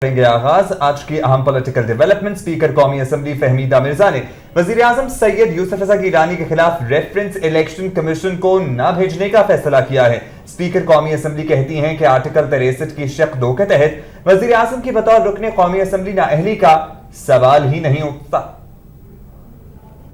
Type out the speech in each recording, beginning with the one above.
کریں گے آغاز آج کی اہم پولیٹیکل ڈیولپمنٹ۔ اسپیکر قومی اسمبلی فہمیدہ مرزا نے وزیر اعظم سید یوسف رضا گیلانی کے خلاف ریفرنس الیکشن کمیشن کو نہ بھیجنے کا فیصلہ کیا ہے۔ اسپیکر قومی اسمبلی کہتی ہیں کہ آرٹیکل 63 کی شق 2 کے تحت وزیر اعظم کی بطور رکن قومی اسمبلی نااہلی کا سوال ہی نہیں اٹھتا۔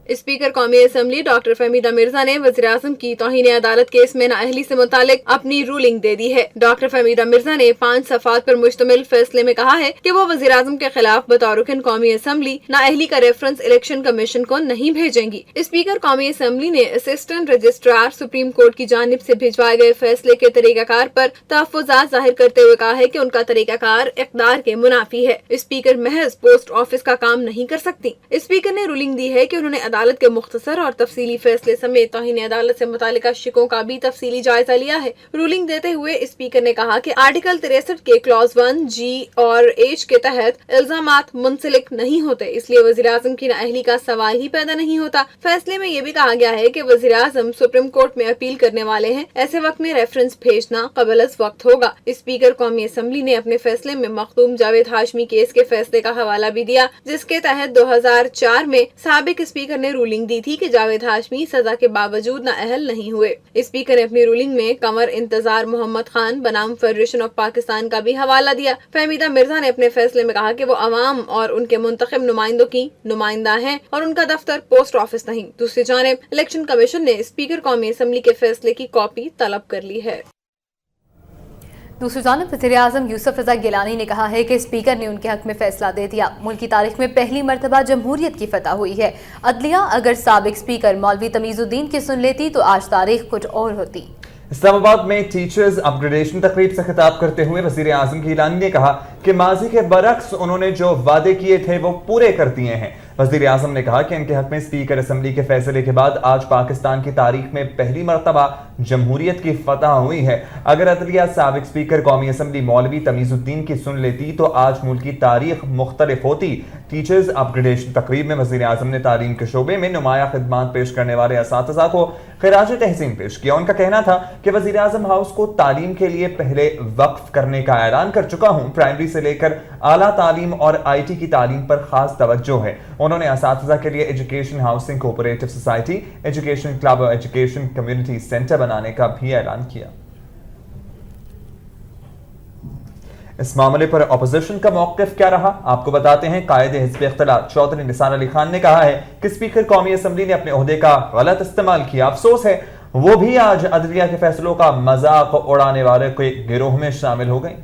اسپیکر قومی اسمبلی ڈاکٹر فہمیدہ مرزا نے وزیر اعظم کی توہین عدالت کیس میں نااہلی سے متعلق اپنی رولنگ دے دی ہے۔ ڈاکٹر فہمیدہ مرزا نے 5 صفحات پر مشتمل فیصلے میں کہا ہے کہ وہ وزیر اعظم کے خلاف بطور رکن قومی اسمبلی نااہلی کا ریفرنس الیکشن کمیشن کو نہیں بھیجیں گی۔ اسپیکر قومی اسمبلی نے اسسٹنٹ رجسٹرار سپریم کورٹ کی جانب سے بھجوائے گئے فیصلے کے طریقہ کار پر تحفظات ظاہر کرتے ہوئے کہا ہے کہ ان کا طریقہ کار اقدار کے منافی ہے۔ اسپیکر محض پوسٹ آفس کا کام نہیں کر سکتی۔ اسپیکر نے رولنگ دی ہے کہ انہوں نے عدالت کے مختصر اور تفصیلی فیصلے سمیت توہین عدالت سے متعلقہ شکوں کا بھی تفصیلی جائزہ لیا ہے۔ رولنگ دیتے ہوئے اسپیکر نے کہا کہ آرٹیکل 63 کے کلاز 1 جی اور ایچ کے تحت الزامات منسلک نہیں ہوتے، اس لیے وزیر اعظم کی نااہلی کا سوال ہی پیدا نہیں ہوتا۔ فیصلے میں یہ بھی کہا گیا ہے کہ وزیر اعظم سپریم کورٹ میں اپیل کرنے والے ہیں، ایسے وقت میں ریفرنس بھیجنا قبل از وقت ہوگا۔ اسپیکر قومی اسمبلی نے اپنے فیصلے میں مخدوم جاوید ہاشمی کیس کے فیصلے کا حوالہ بھی دیا، جس کے تحت 2004 میں سابق اسپیکر نے رولنگ دی تھی کہ جاوید ہاشمی سزا کے باوجود نااہل نہیں ہوئے۔ اسپیکر نے اپنی رولنگ میں قمر انتظار محمد خان بنام فیڈریشن آف پاکستان کا بھی حوالہ دیا۔ فہمیدہ مرزا نے اپنے فیصلے میں کہا کہ وہ عوام اور ان کے منتخب نمائندوں کی نمائندہ ہیں اور ان کا دفتر پوسٹ آفس نہیں۔ دوسری جانب الیکشن کمیشن نے اسپیکر قومی اسمبلی کے فیصلے کی کاپی طلب کر لی ہے۔ دوسری جانب وزیر اعظم یوسف رضا گیلانی نے کہا ہے کہ اسپیکر نے ان کے حق میں فیصلہ دے دیا۔ ملک کی تاریخ میں پہلی مرتبہ جمہوریت کی فتح ہوئی ہے۔ عدلیہ اگر سابق اسپیکر مولوی تمیز الدین کی سن لیتی تو آج تاریخ کچھ اور ہوتی۔ اسلام آباد میں ٹیچرز اپ گریڈیشن تقریب سے خطاب کرتے ہوئے وزیر اعظم گیلانی نے کہا کہ ماضی کے برعکس انہوں نے جو وعدے کیے تھے وہ پورے کر دیے ہیں۔ وزیر اعظم نے کہا کہ ان کے حق میں اسپیکر اسمبلی کے فیصلے کے بعد آج پاکستان کی تاریخ میں پہلی مرتبہ جمہوریت کی فتح ہوئی ہے۔ اگر عدلیہ سابق اسپیکر قومی اسمبلی مولوی تمیز الدین کی سن لیتی تو آج ملک کی تاریخ مختلف ہوتی۔ ٹیچرز اپ گریڈیشن تقریب میں وزیر اعظم نے تعلیم کے شعبے میں نمایاں خدمات پیش کرنے والے اساتذہ کو خراج تحسین پیش کیا۔ ان کا کہنا تھا کہ وزیر اعظم ہاؤس کو تعلیم کے لیے پہلے وقف کرنے کا اعلان کر چکا ہوں۔ پرائمری سے لے کر اعلیٰ تعلیم اور آئی ٹی کی تعلیم پر خاص توجہ ہے۔ انہوں نے اساتذہ کے لیے education housing cooperative society, education club اور ایجوکیشن کمیونٹی سینٹر بنانے کا بھی اعلان کیا۔ اس معاملے پر اپوزیشن کا موقف کیا رہا، آپ کو بتاتے ہیں۔ قائد حزب اختلاف چودھری نثار علی خان نے کہا ہے کہ اسپیکر قومی اسمبلی نے اپنے عہدے کا غلط استعمال کیا۔ افسوس ہے وہ بھی آج عدلیہ کے فیصلوں کا مذاق اڑانے والے کے گروہ میں شامل ہو گئیں۔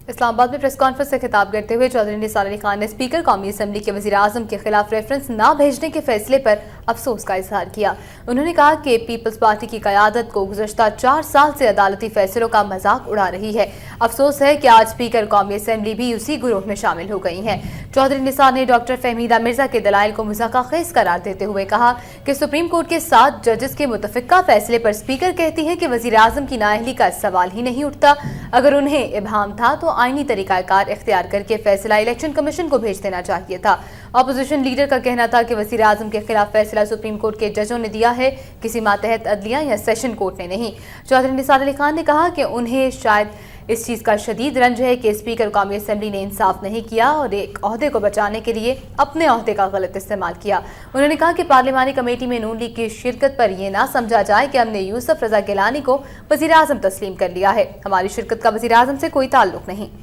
اسلام آباد میں پریس کانفرنس سے خطاب کرتے ہوئے چودھری نثار علی خان نے اسپیکر قومی اسمبلی کے وزیر اعظم کے خلاف ریفرنس نہ بھیجنے کے فیصلے پر افسوس کا اظہار کیا۔ انہوں نے کہا کہ پیپلز پارٹی کی قیادت کو گزشتہ 4 سال سے عدالتی فیصلوں کا مذاق اڑا رہی ہے۔ افسوس ہے کہ آج اسپیکر قومی اسمبلی بھی اسی گروہ میں شامل ہو گئی ہیں۔ چودھری نثار نے ڈاکٹر فہمیدہ مرزا کے دلائل کو مذاقہ خیز قرار دیتے ہوئے کہا کہ سپریم کورٹ کے 7 ججز کے متفقہ فیصلے پر اسپیکر کہتی ہے کہ وزیر اعظم کی نااہلی کا سوال ہی نہیں اٹھتا۔ اگر انہیں ابہام تھا تو آئینی طریقہ کار اختیار کر کے فیصلہ الیکشن کمیشن کو بھیج دینا چاہیے تھا۔ اپوزیشن لیڈر کا کہنا تھا کہ وزیر اعظم کے خلاف فیصلہ سپریم کورٹ کے ججوں نے دیا ہے، کسی ماتحت عدلیہ یا سیشن کورٹ نے نہیں۔ چودھری نثار علی خان نے کہا کہ انہیں شاید اس چیز کا شدید رنج ہے کہ اسپیکر قومی اسمبلی نے انصاف نہیں کیا اور ایک عہدے کو بچانے کے لیے اپنے عہدے کا غلط استعمال کیا۔ انہوں نے کہا کہ پارلیمانی کمیٹی میں نون لیگ کی شرکت پر یہ نہ سمجھا جائے کہ ہم نے یوسف رضا گیلانی کو وزیر اعظم تسلیم کر لیا ہے، ہماری شرکت کا وزیر اعظم سے کوئی تعلق نہیں۔